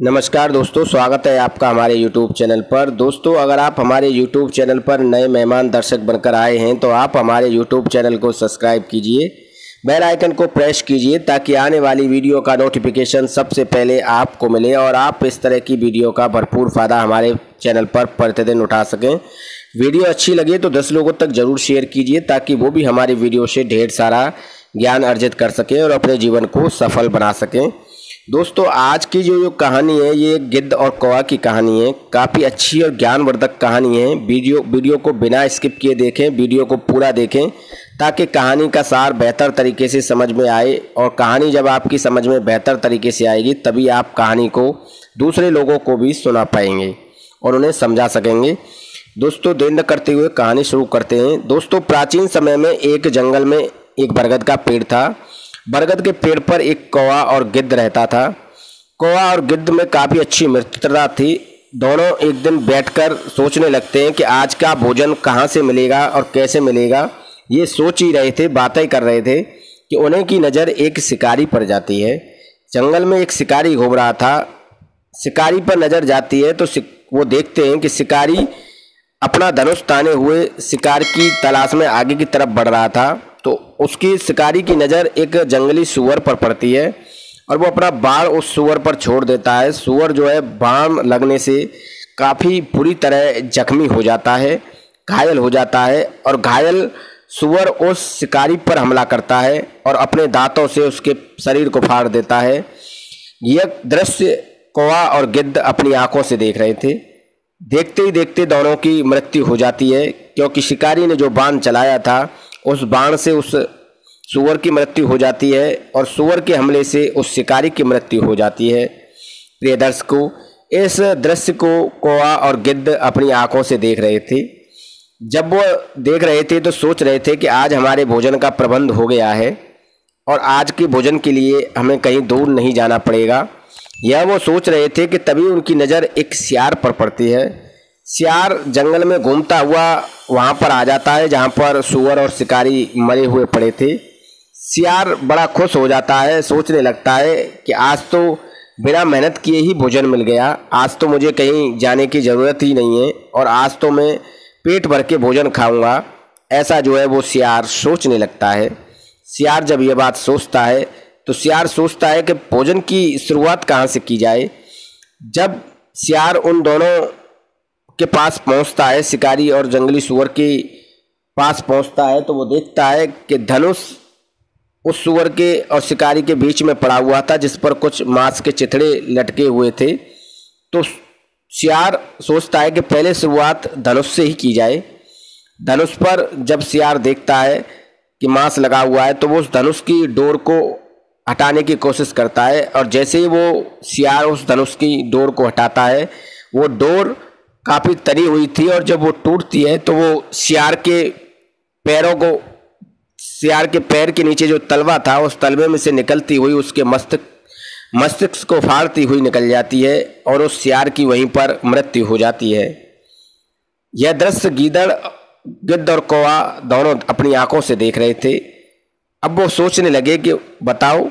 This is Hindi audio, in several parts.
नमस्कार दोस्तों, स्वागत है आपका हमारे YouTube चैनल पर। दोस्तों, अगर आप हमारे YouTube चैनल पर नए मेहमान दर्शक बनकर आए हैं तो आप हमारे YouTube चैनल को सब्सक्राइब कीजिए, बेल आइकन को प्रेस कीजिए ताकि आने वाली वीडियो का नोटिफिकेशन सबसे पहले आपको मिले और आप इस तरह की वीडियो का भरपूर फ़ायदा हमारे चैनल पर प्रतिदिन उठा सकें। वीडियो अच्छी लगे तो 10 लोगों तक ज़रूर शेयर कीजिए ताकि वो भी हमारी वीडियो से ढेर सारा ज्ञान अर्जित कर सकें और अपने जीवन को सफल बना सकें। दोस्तों, आज की जो कहानी है ये गिद्ध और कौवा की कहानी है। काफ़ी अच्छी और ज्ञानवर्धक कहानी है। वीडियो को बिना स्किप किए देखें, वीडियो को पूरा देखें ताकि कहानी का सार बेहतर तरीके से समझ में आए। और कहानी जब आपकी समझ में बेहतर तरीके से आएगी तभी आप कहानी को दूसरे लोगों को भी सुना पाएंगे और उन्हें समझा सकेंगे। दोस्तों, देर न करते हुए कहानी शुरू करते हैं। दोस्तों, प्राचीन समय में एक जंगल में एक बरगद का पेड़ था। बरगद के पेड़ पर एक कौवा और गिद्ध रहता था। कौवा और गिद्ध में काफ़ी अच्छी मित्रता थी। दोनों एक दिन बैठकर सोचने लगते हैं कि आज का भोजन कहाँ से मिलेगा और कैसे मिलेगा। ये सोच ही रहे थे, बातें कर रहे थे कि उन्हें की नज़र एक शिकारी पर जाती है। जंगल में एक शिकारी घूम रहा था। शिकारी पर नज़र जाती है तो वो देखते हैं कि शिकारी अपना धनुष ताने हुए शिकार की तलाश में आगे की तरफ बढ़ रहा था। तो उसकी शिकारी की नज़र एक जंगली सूअर पर पड़ती है और वो अपना बाण उस सूअर पर छोड़ देता है। सूअर जो है बाण लगने से काफ़ी बुरी तरह जख्मी हो जाता है, घायल हो जाता है और घायल सूअर उस शिकारी पर हमला करता है और अपने दांतों से उसके शरीर को फाड़ देता है। यह दृश्य कौवा और गिद्ध अपनी आंखों से देख रहे थे। देखते ही देखते दोनों की मृत्यु हो जाती है क्योंकि शिकारी ने जो बाण चलाया था उस बाण से उस सूअर की मृत्यु हो जाती है और सूअर के हमले से उस शिकारी की मृत्यु हो जाती है। प्रिय दर्शकों, इस दृश्य को कौवा और गिद्ध अपनी आंखों से देख रहे थे। जब वो देख रहे थे तो सोच रहे थे कि आज हमारे भोजन का प्रबंध हो गया है और आज के भोजन के लिए हमें कहीं दूर नहीं जाना पड़ेगा। यह वो सोच रहे थे कि तभी उनकी नज़र एक सियार पर पड़ती है। सियार जंगल में घूमता हुआ वहाँ पर आ जाता है जहाँ पर सूअर और शिकारी मरे हुए पड़े थे। सियार बड़ा खुश हो जाता है, सोचने लगता है कि आज तो बिना मेहनत किए ही भोजन मिल गया। आज तो मुझे कहीं जाने की ज़रूरत ही नहीं है और आज तो मैं पेट भर के भोजन खाऊंगा। ऐसा जो है वो सियार सोचने लगता है। सियार जब ये बात सोचता है तो सियार सोचता है कि भोजन की शुरुआत कहाँ से की जाए। जब सियार उन दोनों के पास पहुंचता है, शिकारी और जंगली सूअर के पास पहुंचता है, तो वो देखता है कि धनुष उस सूअर के और शिकारी के बीच में पड़ा हुआ था जिस पर कुछ मांस के चिथड़े लटके हुए थे। तो सियार सोचता है कि पहले शुरुआत धनुष से ही की जाए। धनुष पर जब सियार देखता है कि मांस लगा हुआ है तो वो उस धनुष की डोर को हटाने की कोशिश करता है और जैसे ही वो सियार उस धनुष की डोर को हटाता है वो डोर काफ़ी तरी हुई थी और जब वो टूटती है तो वो सियार के पैर के नीचे जो तलवा था उस तलवे में से निकलती हुई उसके मस्तिष्क को फाड़ती हुई निकल जाती है और उस सियार की वहीं पर मृत्यु हो जाती है। यह दृश्य गिद्ध और कौवा दोनों अपनी आंखों से देख रहे थे। अब वो सोचने लगे कि बताओ,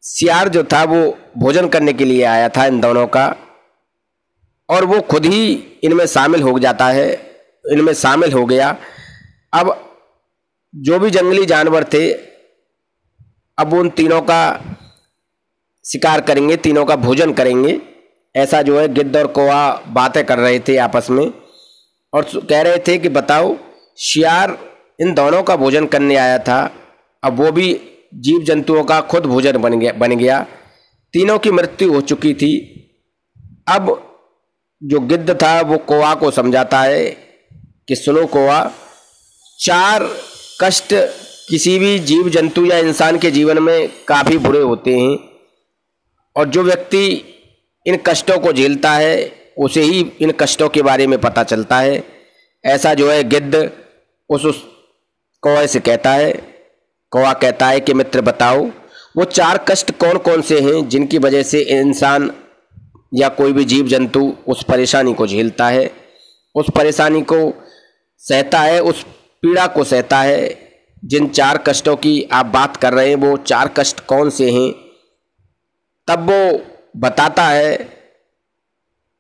सियार जो था वो भोजन करने के लिए आया था इन दोनों का और वो खुद ही इनमें शामिल हो जाता है, इनमें शामिल हो गया। अब जो भी जंगली जानवर थे अब उन तीनों का शिकार करेंगे, तीनों का भोजन करेंगे। ऐसा जो है गिद्ध और कौवा बातें कर रहे थे आपस में और कह रहे थे कि बताओ, सियार इन दोनों का भोजन करने आया था, अब वो भी जीव जंतुओं का खुद भोजन बन गया। तीनों की मृत्यु हो चुकी थी। अब जो गिद्ध था वो कौवा को समझाता है कि सुनो कौवा, 4 कष्ट किसी भी जीव जंतु या इंसान के जीवन में काफ़ी बुरे होते हैं और जो व्यक्ति इन कष्टों को झेलता है उसे ही इन कष्टों के बारे में पता चलता है। ऐसा जो है गिद्ध उस कौवे से कहता है। कौवा कहता है कि मित्र बताओ, वो 4 कष्ट कौन कौन से हैं जिनकी वजह से इंसान या कोई भी जीव जंतु उस परेशानी को झेलता है, उस परेशानी को सहता है, उस पीड़ा को सहता है। जिन 4 कष्टों की आप बात कर रहे हैं वो 4 कष्ट कौन से हैं? तब वो बताता है,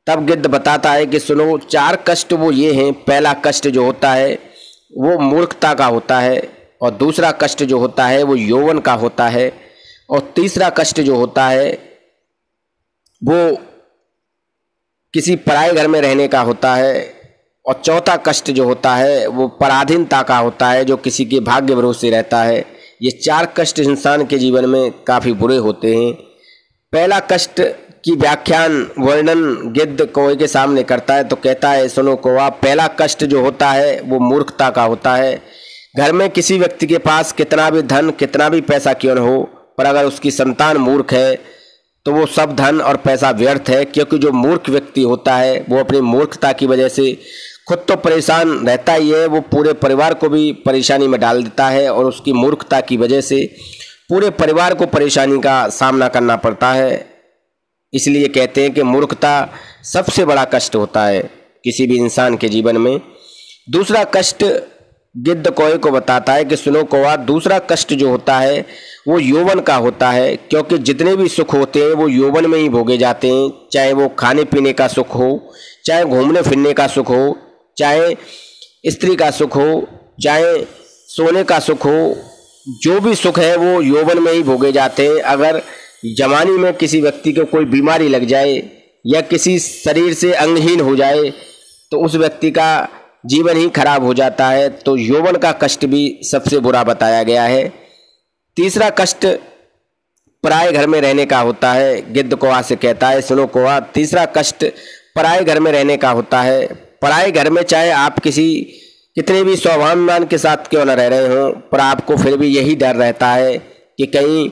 तब गिद्ध बताता है कि सुनो, 4 कष्ट वो ये हैं। पहला कष्ट जो होता है वो मूर्खता का होता है, और दूसरा कष्ट जो होता है वो यौवन का होता है, और तीसरा कष्ट जो होता है वो किसी पराये घर में रहने का होता है, और चौथा कष्ट जो होता है वो पराधीनता का होता है, जो किसी के भाग्य भरोसे रहता है। ये 4 कष्ट इंसान के जीवन में काफ़ी बुरे होते हैं। पहला कष्ट की व्याख्यान वर्णन गिद्ध कौवे के सामने करता है, तो कहता है सुनो कौवा, पहला कष्ट जो होता है वो मूर्खता का होता है। घर में किसी व्यक्ति के पास कितना भी धन, कितना भी पैसा क्यों न हो, पर अगर उसकी संतान मूर्ख है तो वो सब धन और पैसा व्यर्थ है, क्योंकि जो मूर्ख व्यक्ति होता है वो अपनी मूर्खता की वजह से खुद तो परेशान रहता ही है, वो पूरे परिवार को भी परेशानी में डाल देता है, और उसकी मूर्खता की वजह से पूरे परिवार को परेशानी का सामना करना पड़ता है। इसलिए कहते हैं कि मूर्खता सबसे बड़ा कष्ट होता है किसी भी इंसान के जीवन में। दूसरा कष्ट गिद्ध कौवे को बताता है कि सुनो कौवा, दूसरा कष्ट जो होता है वो यौवन का होता है, क्योंकि जितने भी सुख होते हैं वो यौवन में ही भोगे जाते हैं। चाहे वो खाने पीने का सुख हो, चाहे घूमने फिरने का सुख हो, चाहे स्त्री का सुख हो, चाहे सोने का सुख हो, जो भी सुख है वो यौवन में ही भोगे जाते हैं। अगर जवानी में किसी व्यक्ति को कोई बीमारी लग जाए या किसी शरीर से अंगहीन हो जाए तो उस व्यक्ति का जीवन ही खराब हो जाता है। तो यौवन का कष्ट भी सबसे बुरा बताया गया है। तीसरा कष्ट पराये घर में रहने का होता है। गिद्ध कौवा से कहता है सुनो कौवा, तीसरा कष्ट पराये घर में रहने का होता है। पराये घर में चाहे आप कितने भी स्वाभिमान के साथ क्यों न रह रहे हों, पर आपको फिर भी यही डर रहता है कि कहीं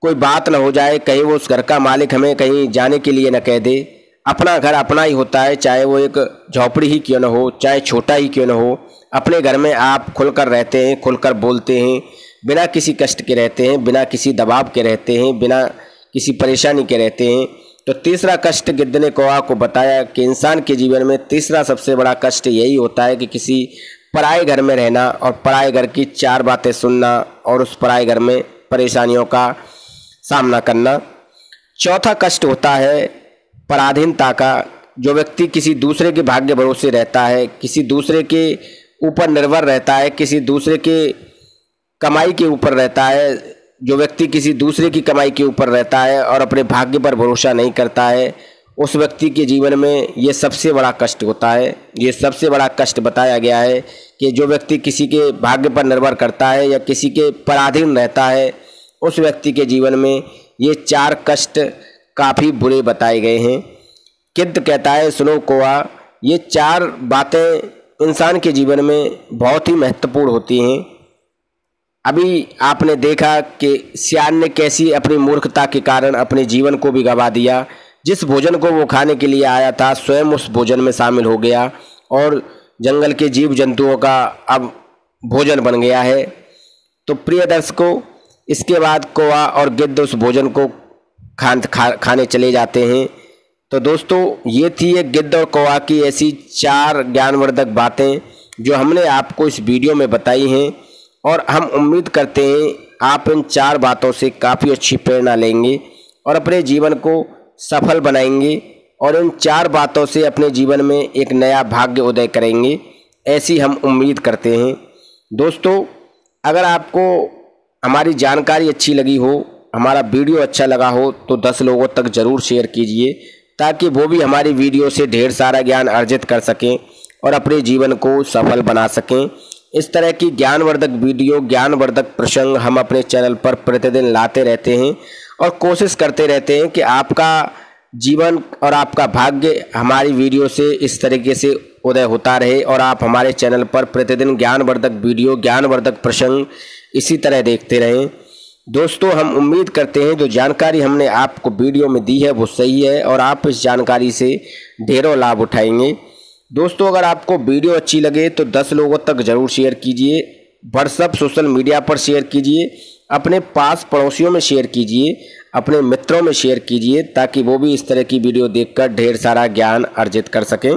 कोई बात न हो जाए, कहीं वो उस घर का मालिक हमें कहीं जाने के लिए न कह दे। अपना घर अपना ही होता है, चाहे वो एक झोपड़ी ही क्यों न हो, चाहे छोटा ही क्यों न हो। अपने घर में आप खुलकर रहते हैं, खुलकर बोलते हैं, बिना किसी कष्ट के रहते हैं, बिना किसी दबाव के रहते हैं, बिना किसी परेशानी के रहते हैं। तो तीसरा कष्ट गिद्ध ने कौवा को बताया कि इंसान के जीवन में तीसरा सबसे बड़ा कष्ट यही होता है कि किसी पराये घर में रहना और पराये घर की 4 बातें सुनना और उस पराये घर में परेशानियों का सामना करना। चौथा कष्ट होता है पराधीनता का। जो व्यक्ति किसी दूसरे के भाग्य भरोसे रहता है, किसी दूसरे के ऊपर निर्भर रहता है, किसी दूसरे के कमाई के ऊपर रहता है, जो व्यक्ति किसी दूसरे की कमाई के ऊपर रहता है और अपने भाग्य पर भरोसा नहीं करता है, उस व्यक्ति के जीवन में ये सबसे बड़ा कष्ट होता है। ये सबसे बड़ा कष्ट बताया गया है कि जो व्यक्ति किसी के भाग्य पर निर्भर करता है या किसी के पराधीन रहता है, उस व्यक्ति के जीवन में ये 4 कष्ट काफ़ी बुरे बताए गए हैं। गिद्ध कहता है सुनो कौवा, ये 4 बातें इंसान के जीवन में बहुत ही महत्वपूर्ण होती हैं। अभी आपने देखा कि सियान ने कैसी अपनी मूर्खता के कारण अपने जीवन को भी गंवा दिया। जिस भोजन को वो खाने के लिए आया था, स्वयं उस भोजन में शामिल हो गया और जंगल के जीव जंतुओं का अब भोजन बन गया है। तो प्रिय दर्शकों, इसके बाद कौवा और गिद्ध उस भोजन को खाने चले जाते हैं। तो दोस्तों, ये थी एक गिद्ध और कौवा की ऐसी 4 ज्ञानवर्धक बातें जो हमने आपको इस वीडियो में बताई हैं, और हम उम्मीद करते हैं आप इन 4 बातों से काफ़ी अच्छी प्रेरणा लेंगे और अपने जीवन को सफल बनाएंगे और इन 4 बातों से अपने जीवन में एक नया भाग्य उदय करेंगे, ऐसी हम उम्मीद करते हैं। दोस्तों, अगर आपको हमारी जानकारी अच्छी लगी हो, हमारा वीडियो अच्छा लगा हो, तो 10 लोगों तक ज़रूर शेयर कीजिए, ताकि वो भी हमारी वीडियो से ढेर सारा ज्ञान अर्जित कर सकें और अपने जीवन को सफल बना सकें। इस तरह की ज्ञानवर्धक वीडियो, ज्ञानवर्धक प्रसंग हम अपने चैनल पर प्रतिदिन लाते रहते हैं और कोशिश करते रहते हैं कि आपका जीवन और आपका भाग्य हमारी वीडियो से इस तरीके से उदय होता रहे और आप हमारे चैनल पर प्रतिदिन ज्ञानवर्धक वीडियो, ज्ञानवर्धक प्रसंग इसी तरह देखते रहें। दोस्तों, हम उम्मीद करते हैं जो जानकारी हमने आपको वीडियो में दी है वो सही है और आप इस जानकारी से ढेरों लाभ उठाएंगे। दोस्तों, अगर आपको वीडियो अच्छी लगे तो 10 लोगों तक ज़रूर शेयर कीजिए, व्हाट्सएप सोशल मीडिया पर शेयर कीजिए, अपने पास पड़ोसियों में शेयर कीजिए, अपने मित्रों में शेयर कीजिए, ताकि वो भी इस तरह की वीडियो देखकर ढेर सारा ज्ञान अर्जित कर सकें।